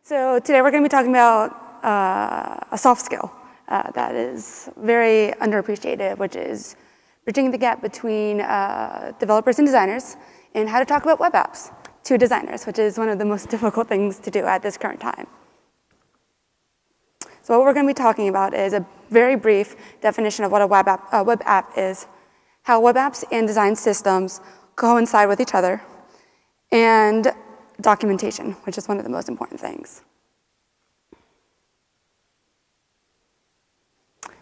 So today we're going to be talking about a soft skill that is very underappreciated, which is bridging the gap between developers and designers, and how to talk about web apps to designers, which is one of the most difficult things to do at this current time. So what we're going to be talking about is a very brief definition of what a web app is, how web apps and design systems coincide with each other, and documentation, which is one of the most important things.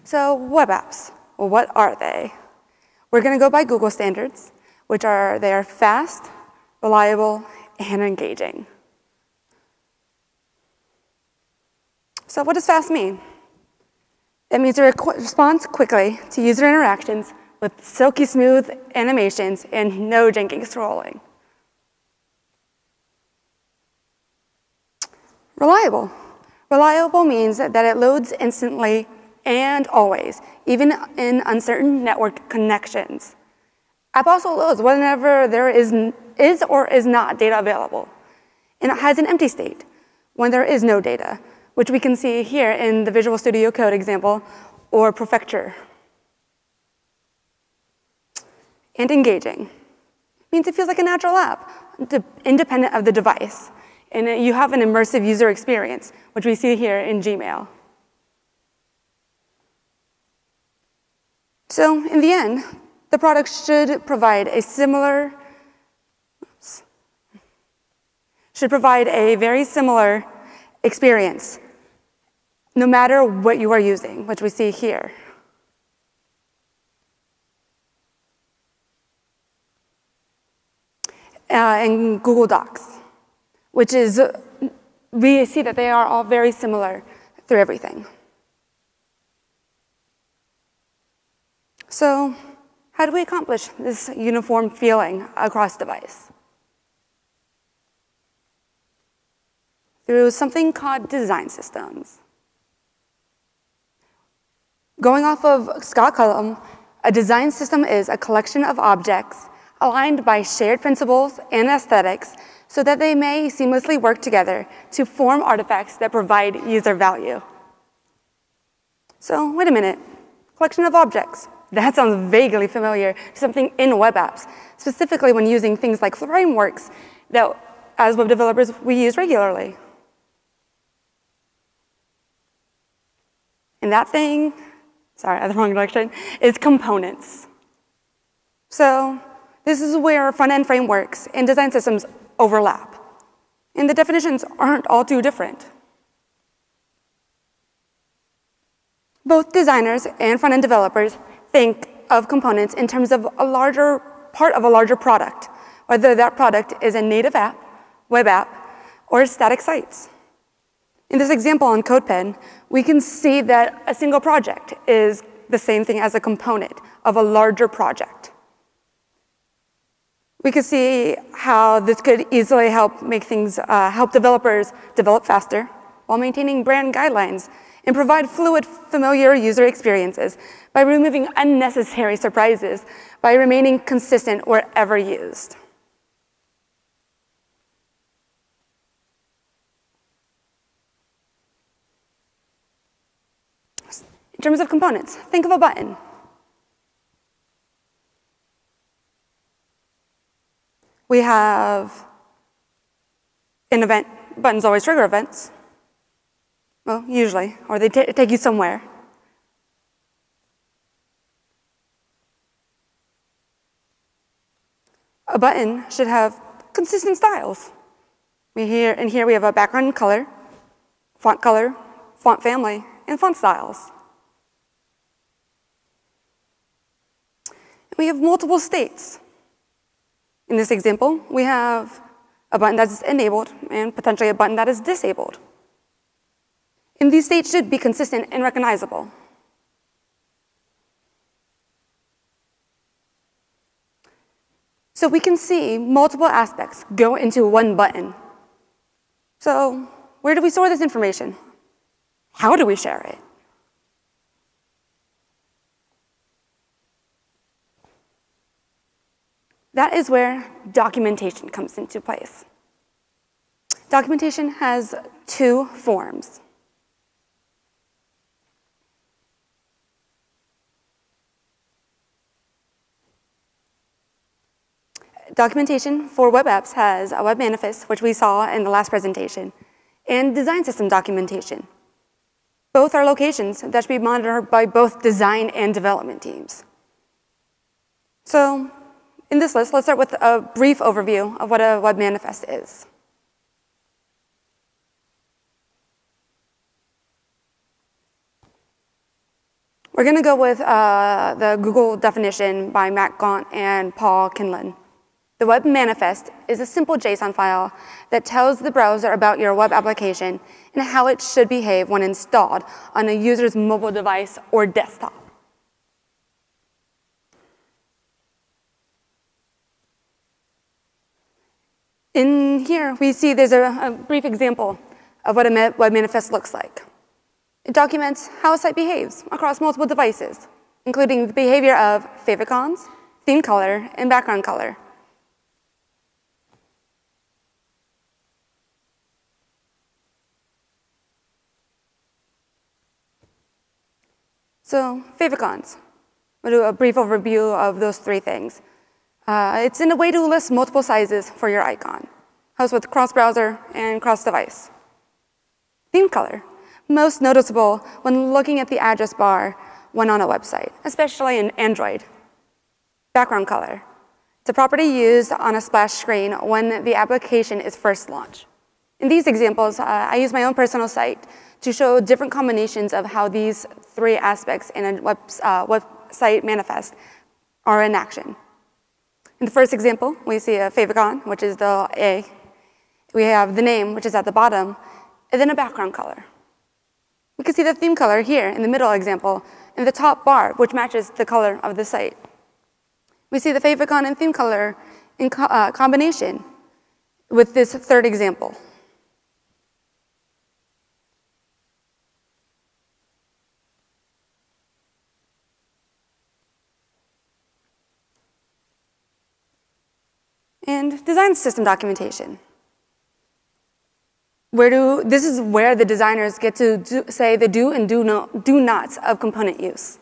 So web apps, well, what are they? We're going to go by Google standards, which are they are fast, reliable, and engaging. So what does fast mean? It means it responds quickly to user interactions with silky smooth animations and no janky scrolling. Reliable. Reliable means that it loads instantly and always, even in uncertain network connections. App also loads whenever there is or is not data available. And it has an empty state when there is no data, which we can see here in the Visual Studio Code example or Prefecture. And engaging means it feels like a natural app, independent of the device. And you have an immersive user experience, which we see here in Gmail. So in the end, the product should provide a very similar experience, no matter what you are using, which we see here. In Google Docs, which is, we see that they are all very similar through everything. So how do we accomplish this uniform feeling across device? Through something called design systems. Going off of Scott Cullum, a design system is a collection of objects aligned by shared principles and aesthetics so that they may seamlessly work together to form artifacts that provide user value. So wait a minute, collection of objects. That sounds vaguely familiar to something in web apps, specifically when using things like frameworks that, as web developers, we use regularly. And that thing, sorry, I had the wrong direction, is components. So this is where front-end frameworks and design systems overlap. And the definitions aren't all too different. Both designers and front-end developers think of components in terms of a larger part of a larger product, whether that product is a native app, web app, or static sites. In this example on CodePen, we can see that a single project is the same thing as a component of a larger project. We could see how this could easily help help developers develop faster while maintaining brand guidelines and provide fluid, familiar user experiences by removing unnecessary surprises, by remaining consistent wherever used. In terms of components, think of a button. We have an event. Buttons always trigger events. Well, usually, or they take you somewhere. A button should have consistent styles. Here we have a background color, font family, and font styles. We have multiple states. In this example, we have a button that is enabled and potentially a button that is disabled. And these states should be consistent and recognizable. So we can see multiple aspects go into one button. So where do we store this information? How do we share it? That is where documentation comes into place. Documentation has two forms. Documentation for web apps has a web manifest, which we saw in the last presentation, and design system documentation. Both are locations that should be monitored by both design and development teams. So in this list, let's start with a brief overview of what a web manifest is. We're going to go with the Google definition by Matt Gaunt and Paul Kinlan. The web manifest is a simple JSON file that tells the browser about your web application and how it should behave when installed on a user's mobile device or desktop. In here, we see there's a brief example of what a web manifest looks like. It documents how a site behaves across multiple devices, including the behavior of favicons, theme color, and background color. So favicons, we'll do a brief overview of those three things. It's in a way to list multiple sizes for your icon. Helps with cross-browser and cross-device. Theme color, most noticeable when looking at the address bar when on a website, especially in Android. Background color, it's a property used on a splash screen when the application is first launched. In these examples, I use my own personal site to show different combinations of how these three aspects in a website manifest are in action. In the first example, we see a favicon, which is the A. We have the name, which is at the bottom, and then a background color. We can see the theme color here in the middle example, in the top bar, which matches the color of the site. We see the favicon and theme color in combination with this third example. And design system documentation. This is where the designers get to say the do and do nots of component use.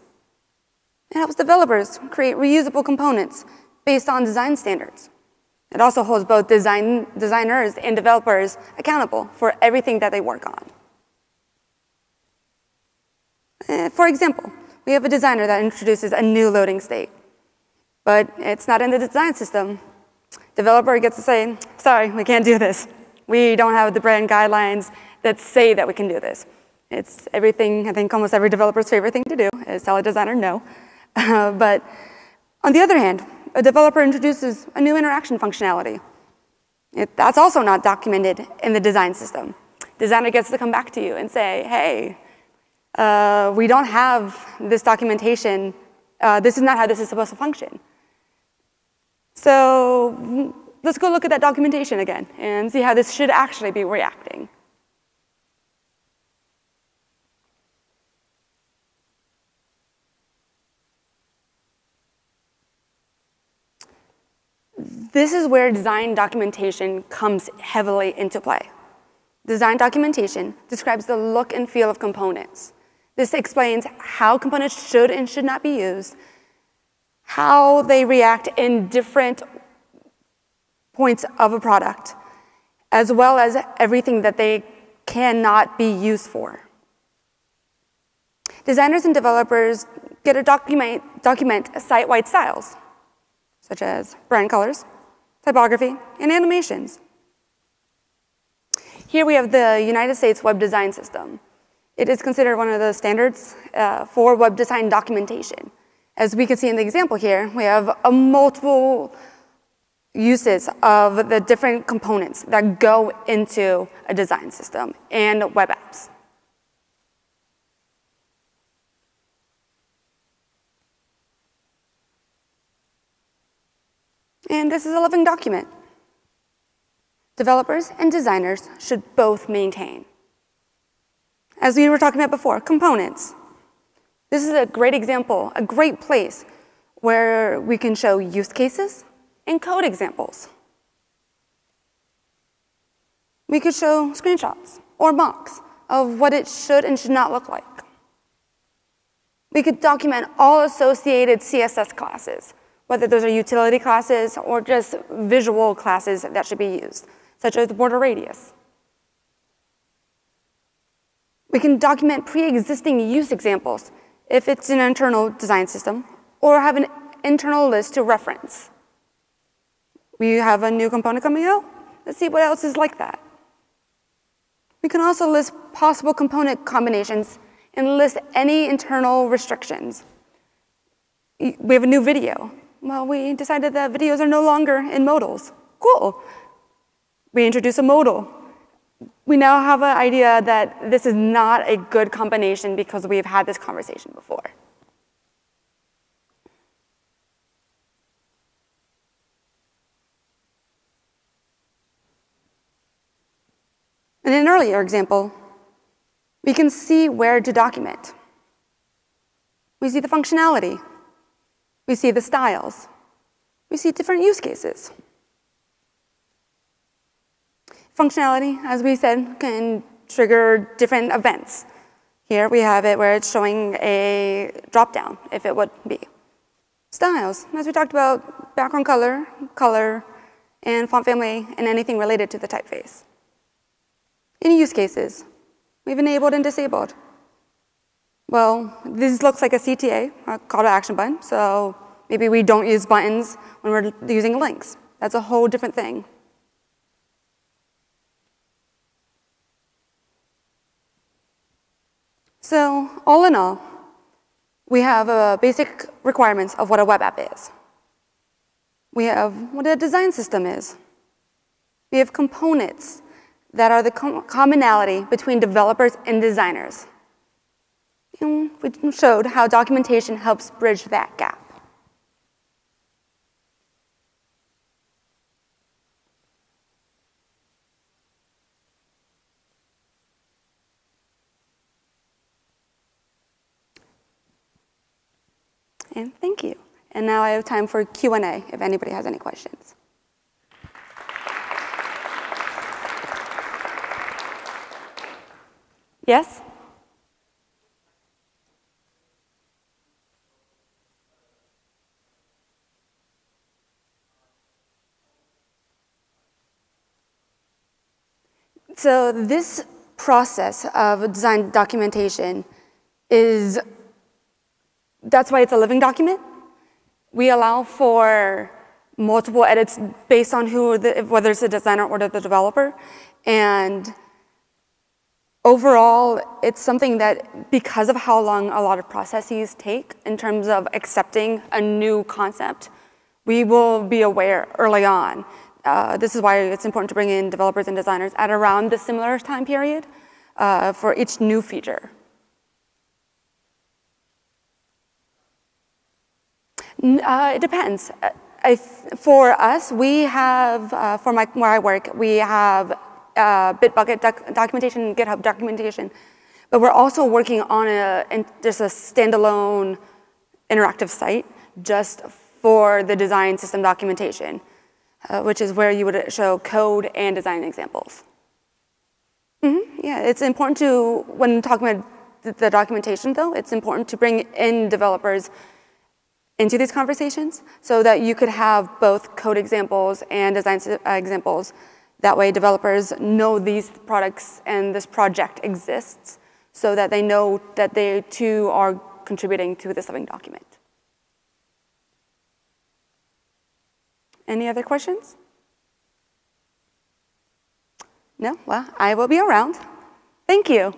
It helps developers create reusable components based on design standards. It also holds both designers and developers accountable for everything that they work on. For example, we have a designer that introduces a new loading state, but it's not in the design system. Developer gets to say, sorry, we can't do this. We don't have the brand guidelines that say that we can do this. It's everything, I think almost every developer's favorite thing to do is tell a designer no. But on the other hand, a developer introduces a new interaction functionality. That's also not documented in the design system. Designer gets to come back to you and say, hey, we don't have this documentation. This is not how this is supposed to function. So let's go look at that documentation again and see how this should actually be reacting. This is where design documentation comes heavily into play. Design documentation describes the look and feel of components. This explains how components should and should not be used, how they react in different points of a product, as well as everything that they cannot be used for. Designers and developers get to document site-wide styles, such as brand colors, typography, and animations. Here we have the United States Web Design System. It is considered one of the standards for web design documentation. As we can see in the example here, we have multiple uses of the different components that go into a design system and web apps. And this is a living document. Developers and designers should both maintain. As we were talking about before, components. This is a great example, a great place where we can show use cases and code examples. We could show screenshots or mocks of what it should and should not look like. We could document all associated CSS classes, whether those are utility classes or just visual classes that should be used, such as the border radius. We can document pre-existing use examples if it's an internal design system, or have an internal list to reference. We have a new component coming out. Let's see what else is like that. We can also list possible component combinations and list any internal restrictions. We have a new video. Well, we decided that videos are no longer in modals. Cool. We introduce a modal. We now have an idea that this is not a good combination because we've had this conversation before. In an earlier example, we can see where to document. We see the functionality. We see the styles. We see different use cases. Functionality, as we said, can trigger different events. Here we have it where it's showing a drop-down, if it would be. Styles, as we talked about, background color, color, and font family, and anything related to the typeface. In use cases, we've enabled and disabled. Well, this looks like a CTA, a call to action button, so maybe we don't use buttons when we're using links. That's a whole different thing. So all in all, we have basic requirements of what a web app is. We have what a design system is. We have components that are the commonality between developers and designers. And we showed how documentation helps bridge that gap. And thank you. And now I have time for Q&A if anybody has any questions. Yes? So this process of design documentation that's why it's a living document. We allow for multiple edits based on whether it's the designer or the developer. And overall, it's something that, because of how long a lot of processes take in terms of accepting a new concept, we will be aware early on. This is why it's important to bring in developers and designers at around the similar time period for each new feature. It depends. For us, we have, where I work, we have Bitbucket documentation, GitHub documentation, but we're also working on just a standalone interactive site just for the design system documentation, which is where you would show code and design examples. Yeah, it's important to, when talking about the documentation though, it's important to bring in developers into these conversations so that you could have both code examples and design examples. That way developers know these products and this project exists so that they know that they too are contributing to this living document. Any other questions? No? Well, I will be around. Thank you.